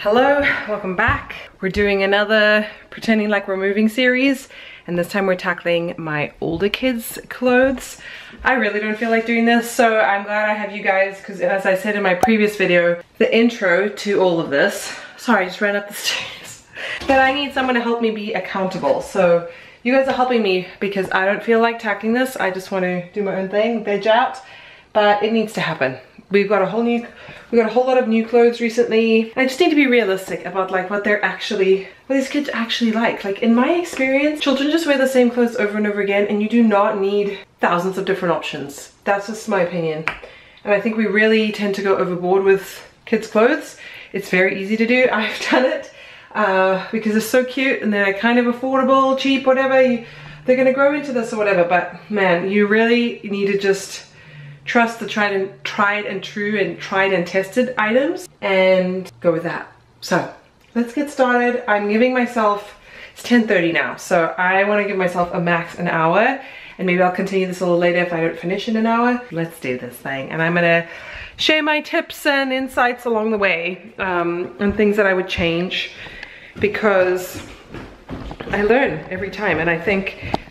Hello, welcome back. We're doing another pretending like we're moving series, and this time we're tackling my older kids' clothes. I really don't feel like doing this, so I'm glad I have you guys, because as I said in my previous video, the intro to all of this, sorry, I just ran up the stairs, that I need someone to help me be accountable. So you guys are helping me because I don't feel like tackling this. I just want to do my own thing, veg out, but it needs to happen. We've got a whole lot of new clothes recently. I just need to be realistic about like what these kids actually like. Like in my experience, children just wear the same clothes over and over again, and you do not need thousands of different options. That's just my opinion. And I think we really tend to go overboard with kids' clothes. It's very easy to do. I've done it because they're so cute and they're kind of affordable, cheap, whatever. They're gonna grow into this or whatever, but man, you really need to just trust the tried and true and tried and tested items and go with that. So let's get started. I'm giving myself, it's 10:30 now, so I want to give myself a max an hour, and maybe I'll continue this a little later if I don't finish in an hour. Let's do this thing, and I'm gonna share my tips and insights along the way, and things that I would change, because I learn every time, and I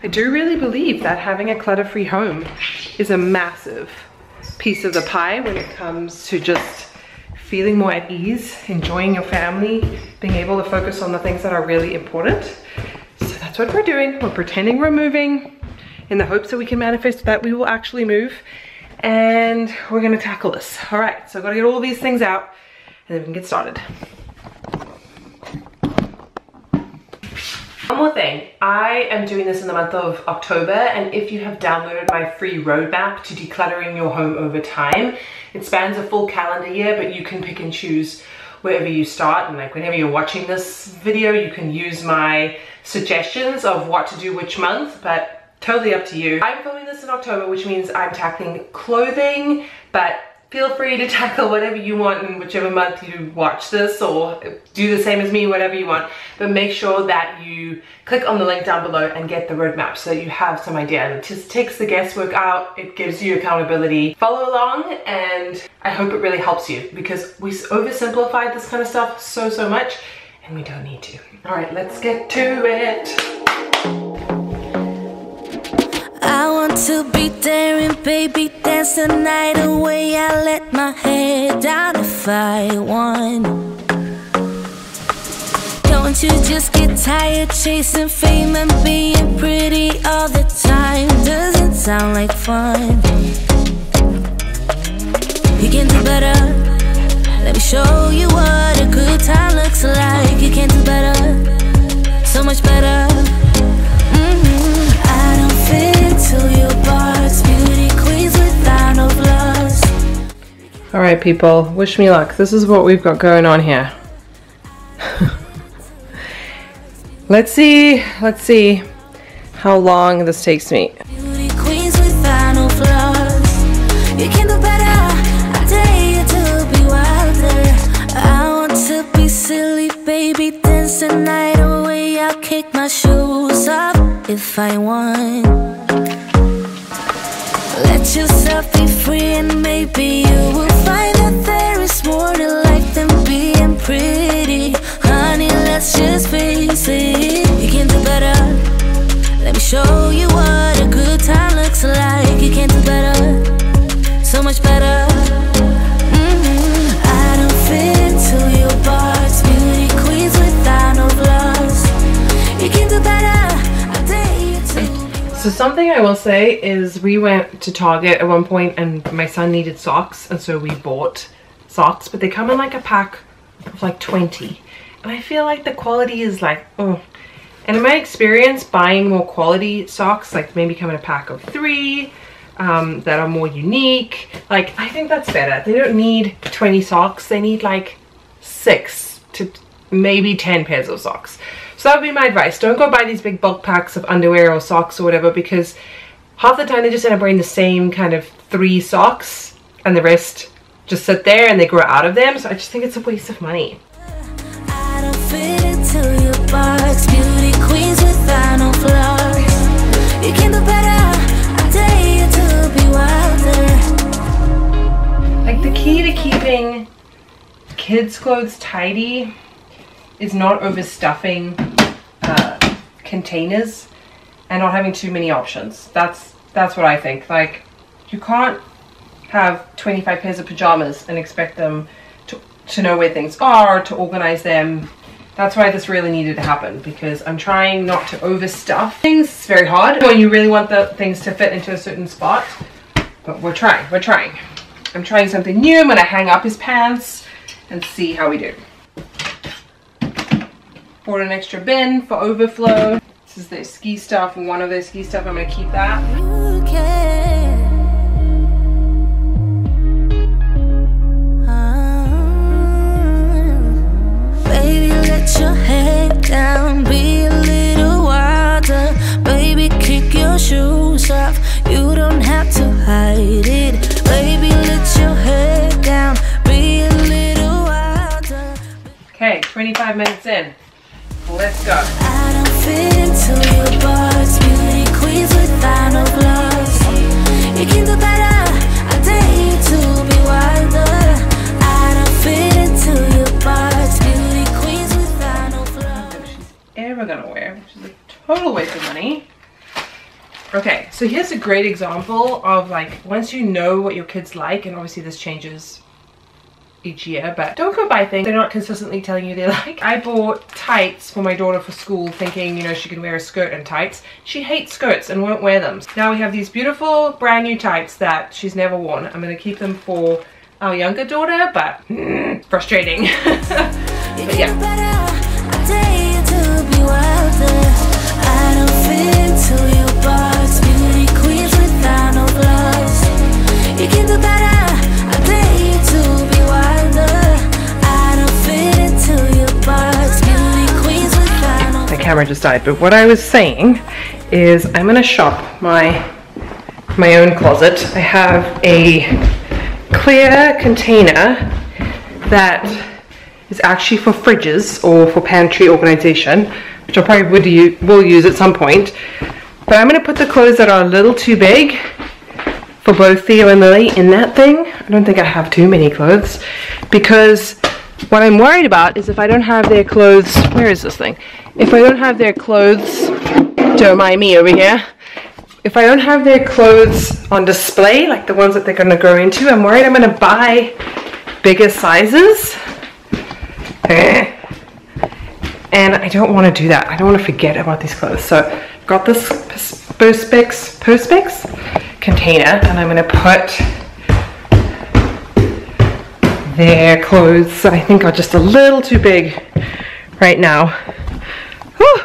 do really believe that having a clutter-free home is a massive piece of the pie when it comes to just feeling more at ease, enjoying your family, being able to focus on the things that are really important. So that's what we're doing. We're pretending we're moving in the hopes that we can manifest that we will actually move, and we're gonna tackle this. All right, so I've gotta get all these things out and then we can get started. One more thing, I am doing this in the month of October, and if you have downloaded my free roadmap to decluttering your home over time, it spans a full calendar year, but you can pick and choose wherever you start, and like whenever you're watching this video, you can use my suggestions of what to do which month, but totally up to you. I'm filming this in October, which means I'm tackling clothing, but feel free to tackle whatever you want in whichever month you watch this, or do the same as me, whatever you want. But make sure that you click on the link down below and get the roadmap so that you have some idea. And it just takes the guesswork out, it gives you accountability. Follow along, and I hope it really helps you, because we oversimplified this kind of stuff so much, and we don't need to. All right, let's get to it. I want to be daring, baby, dance the night away. I let my head down if I won. Don't you just get tired chasing fame and being pretty all the time? Doesn't sound like fun. You can do better. Let me show you what a good time looks like. You can do better, so much better. I don't fit into your parts, beauty queens without no flaws. All right, people, wish me luck. This is what we've got going on here. Let's see how long this takes me. Beauty queens without no flaws. You can do better. I dare you to be wilder. I want to be silly, baby, dance the night away. I'll kick my shoes off if I want. Let yourself be free, and maybe you will find that there is more to life than being pretty. Honey, let's just face it. You can do better. Let me show you what a good time looks like. You can do better, so much better. I don't fit into your parts, beauty queens without no flaws. You can do better. So something I will say is we went to Target at one point and my son needed socks, and so we bought socks, but they come in like a pack of like 20, and I feel like the quality is like, oh. And in my experience, buying more quality socks, like maybe come in a pack of 3 that are more unique, like I think that's better. They don't need 20 socks, they need like 6 to maybe 10 pairs of socks. So that would be my advice. Don't go buy these big bulk packs of underwear or socks or whatever, because half the time they just end up wearing the same kind of 3 socks and the rest just sit there and they grow out of them. So I just think it's a waste of money. I don't fit into your box, beauty queens without no flaws. You can do better. I dare you to be wilder. Like the key to keeping kids' clothes tidy is not overstuffing containers and not having too many options. That's what I think. Like, you can't have 25 pairs of pajamas and expect them to know where things are, to organize them. That's why this really needed to happen, because I'm trying not to overstuff things. It's very hard when you really want the things to fit into a certain spot, but we're trying. I'm trying something new. I'm gonna hang up his pants and see how we do. Bought an extra bin for overflow. This is their ski stuff, and one of their ski stuff, I'm gonna keep that. Your head down, be a little wilder. Baby, kick your shoes off. You don't have to hide it. Baby, let your head down, be a little wilder. Okay, 25 minutes in. Let's go. I don't fit into your box. Beauty queens without no gloves. You can do better. I dare you to be wilder. I don't fit into your box. Beauty queens. Ever gonna wear, which is a total waste of money. Okay, so here's a great example of, like, once you know what your kids like, and obviously this changes each year, but don't go buy things they're not consistently telling you they like. I bought tights for my daughter for school thinking, you know, she can wear a skirt and tights. She hates skirts and won't wear them. Now we have these beautiful brand new tights that she's never worn. I'm gonna keep them for our younger daughter, but frustrating. But yeah. I don't fit into your box. Beauty queens without no gloves. You can do better. I dare you to be wilder. I don't fit into your box. Beauty queens without no gloves. The camera just died, but what I was saying is I'm gonna shop my own closet. I have a clear container that is actually for fridges or for pantry organization, which I probably will use at some point. But I'm going to put the clothes that are a little too big for both Theo and Lily in that thing. I don't think I have too many clothes, because what I'm worried about is if I don't have their clothes, where is this thing? If I don't have their clothes, don't mind me over here. If I don't have their clothes on display, like the ones that they're going to grow into, I'm worried I'm going to buy bigger sizes. And I don't want to do that. I don't want to forget about these clothes. So I've got this Perspex container, and I'm going to put their clothes that I think are just a little too big right now. Whew.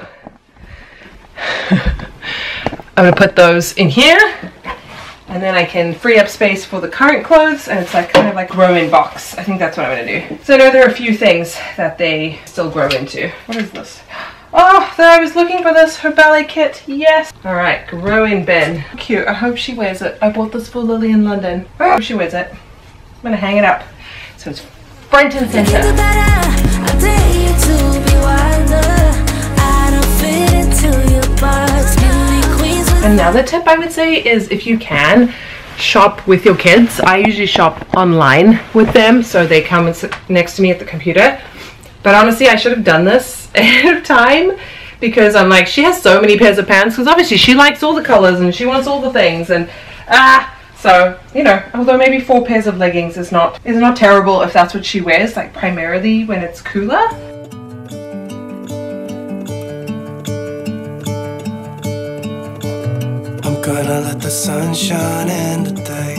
I'm going to put those in here, and then I can free up space for the current clothes, and it's like kind of like grow-in box. I think that's what I'm gonna do. So I know there are a few things that they still grow into. What is this? Oh, I was looking for this, her ballet kit, yes. All right, grow-in bin. Cute, I hope she wears it. I bought this for Lily in London. I hope she wears it. I'm gonna hang it up so it's front and center. Another tip I would say is, if you can, shop with your kids. I usually shop online with them, so they come and sit next to me at the computer. But honestly, I should have done this ahead of time, because I'm like, she has so many pairs of pants, because obviously she likes all the colors and she wants all the things, and so, you know, although maybe 4 pairs of leggings is not terrible if that's what she wears, like primarily when it's cooler. Gonna let the sun shine in today.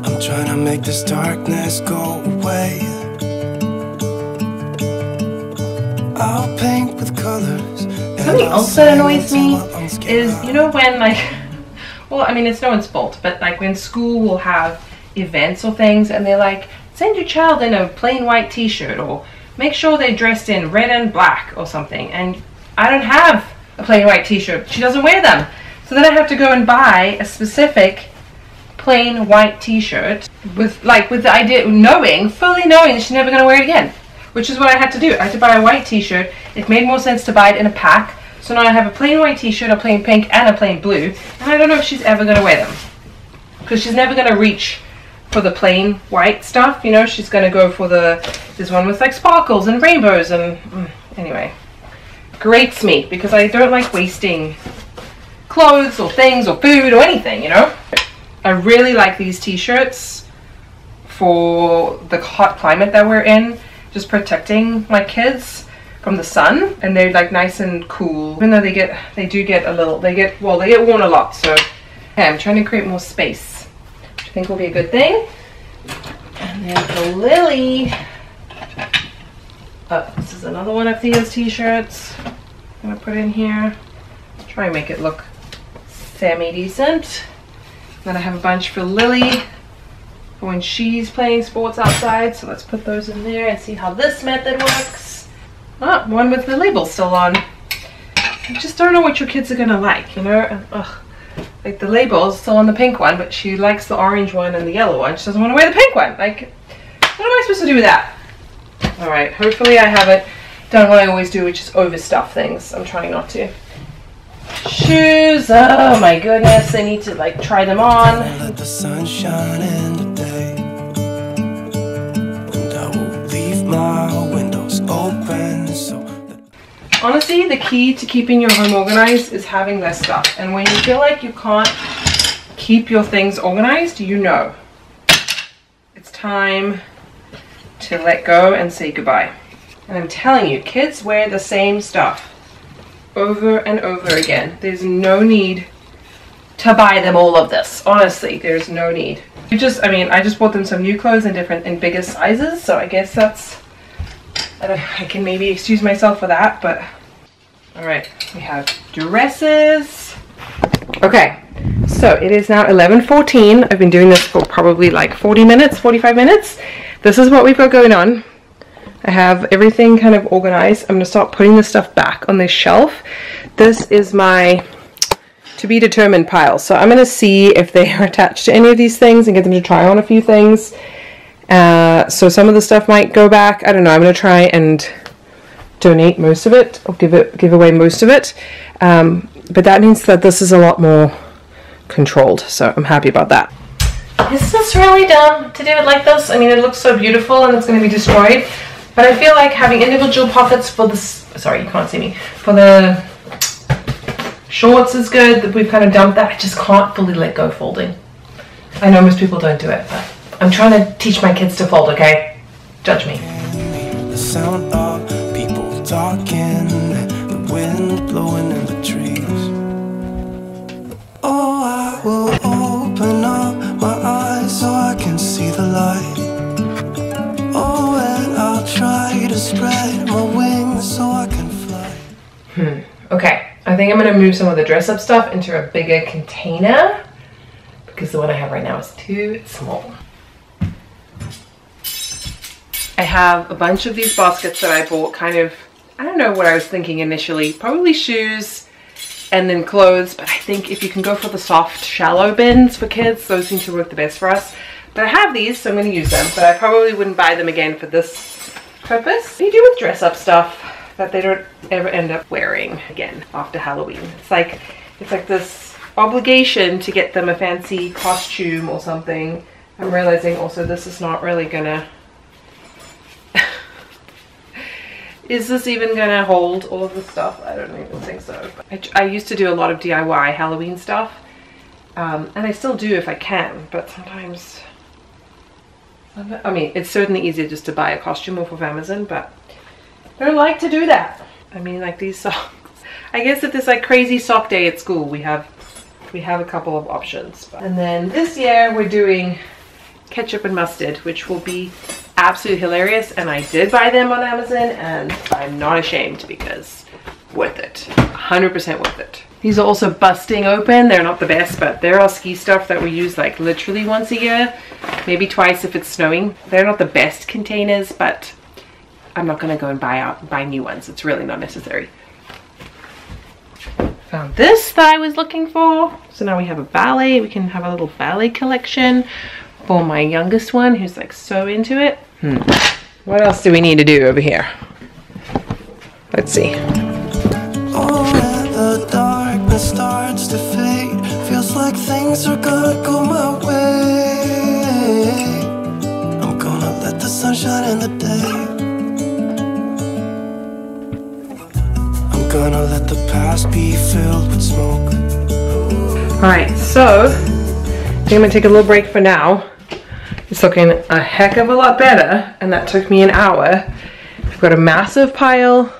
I'm trying to make this darkness go away. I'll paint with colors. Something else that annoys me is, you know, when, like, well, I mean, it's no one's fault, but like when school will have events or things and they're like, send your child in a plain white t-shirt, or make sure they're dressed in red and black or something, and I don't have a plain white t-shirt. She doesn't wear them. So then I have to go and buy a specific plain white t-shirt with the idea, fully knowing that she's never going to wear it again. Which is what I had to do. I had to buy a white t-shirt. It made more sense to buy it in a pack. So now I have a plain white t-shirt, a plain pink, and a plain blue. And I don't know if she's ever going to wear them, because she's never going to reach for the plain white stuff, you know. She's gonna go for this one with like sparkles and rainbows and anyway, grates me because I don't like wasting clothes or things or food or anything, you know. I really like these t-shirts for the hot climate that we're in, just protecting my kids from the sun, and they're like nice and cool, even though they get worn a lot. So okay, I'm trying to create more space, which I think will be a good thing. And then for Lily, this is another one of Thea's t-shirts I'm gonna put in here, try and make it look semi-decent. Then I have a bunch for Lily for when she's playing sports outside, so let's put those in there and see how this method works. Oh, one with the label still on. I just don't know what your kids are gonna like, you know. And, like the label's still on the pink one, but she likes the orange one and the yellow one. She doesn't want to wear the pink one. Like, what am I supposed to do with that? All right, hopefully I haven't done what I always do, which is overstuff things. I'm trying not to. Shoes, oh my goodness, I need to like try them on. Let the sun shine in today, and I will leave my windows open so that... Honestly, the key to keeping your home organized is having less stuff. And when you feel like you can't keep your things organized, you know it's time to let go and say goodbye. And I'm telling you, kids wear the same stuff over and over again. There's no need to buy them all of this. Honestly, there's no need. I just bought them some new clothes in bigger sizes, so I guess that's, I can maybe excuse myself for that, but all right, we have dresses. Okay, so it is now 11:14. I've been doing this for probably like 40 minutes, 45 minutes. This is what we've got going on. I have everything kind of organized. I'm going to start putting this stuff back on this shelf. This is my to be determined pile. So I'm going to see if they are attached to any of these things and get them to try on a few things. So some of the stuff might go back. I don't know. I'm going to try and donate most of it or give away most of it. But that means that this is a lot more controlled. So I'm happy about that. Is this really dumb to do it like this? I mean, it looks so beautiful and it's going to be destroyed. But I feel like having individual pockets for this, sorry, you can't see me, for the shorts is good. That we've kind of dumped that. I just can't fully let go folding. I know most people don't do it, but I'm trying to teach my kids to fold, okay? Judge me. The sound of people talking, the wind blowing in the trees. Oh, I will open up my eyes so I can see the light. Oh, and I'll try to spread my wings so I can fly. Okay, I think I'm going to move some of the dress up stuff into a bigger container because the one I have right now is too small. I have a bunch of these baskets that I bought kind of, I don't know what I was thinking initially, probably shoes and then clothes, but I think if you can go for the soft shallow bins for kids, those seem to work the best for us. But I have these, so I'm going to use them, but I probably wouldn't buy them again for this purpose. What do you do with dress up stuff that they don't ever end up wearing again after Halloween? It's like this obligation to get them a fancy costume or something. I'm realizing also this is not really gonna is this even gonna hold all of the stuff? I don't even think so. But I used to do a lot of DIY Halloween stuff, and I still do if I can, but sometimes, I mean, it's certainly easier just to buy a costume off of Amazon, but I don't like to do that. I mean, like these socks. I guess if there's like crazy sock day at school, we have a couple of options. And then this year we're doing ketchup and mustard, which will be absolutely hilarious, and I did buy them on Amazon and I'm not ashamed because worth it, 100% worth it. These are also busting open. They're not the best, but they're all ski stuff that we use like literally once a year, maybe twice if it's snowing. They're not the best containers, but I'm not gonna go and buy new ones. It's really not necessary. Found this that I was looking for. So now we have a ballet. We can have a little ballet collection for my youngest one who's like so into it. What else do we need to do over here? Let's see. Oh, and the darkness starts to fade. Feels like things are gonna go my way. sunshine in the day. I'm gonna let the past be filled with smoke. Alright, so I think I'm gonna take a little break for now. It's looking a heck of a lot better, and that took me an hour. I've got a massive pile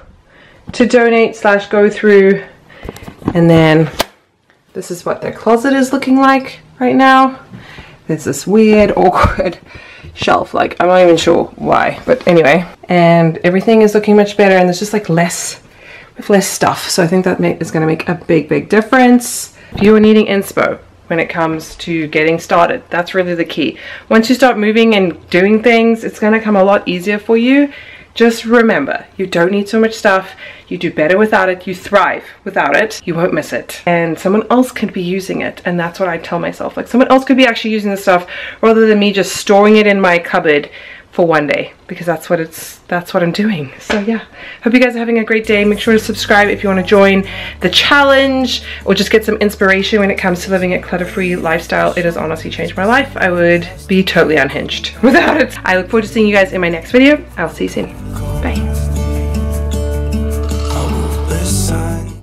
to donate slash go through, and then this is what their closet is looking like right now. There's this weird, awkward shelf, like I'm not even sure why, but anyway. And everything is looking much better, and there's just like less stuff. So I think that is going to make a big difference. If you are needing inspo when it comes to getting started, that's really the key. Once you start moving and doing things, it's going to come a lot easier for you. Just remember, you don't need so much stuff. You do better without it. You thrive without it. You won't miss it. And someone else could be using it. And that's what I tell myself. Like, someone else could be actually using the stuff rather than me just storing it in my cupboard for one day, because that's what I'm doing. So yeah, hope you guys are having a great day. Make sure to subscribe if you want to join the challenge or just get some inspiration when it comes to living a clutter-free lifestyle. It has honestly changed my life. I would be totally unhinged without it. I look forward to seeing you guys in my next video. I'll see you soon. Bye.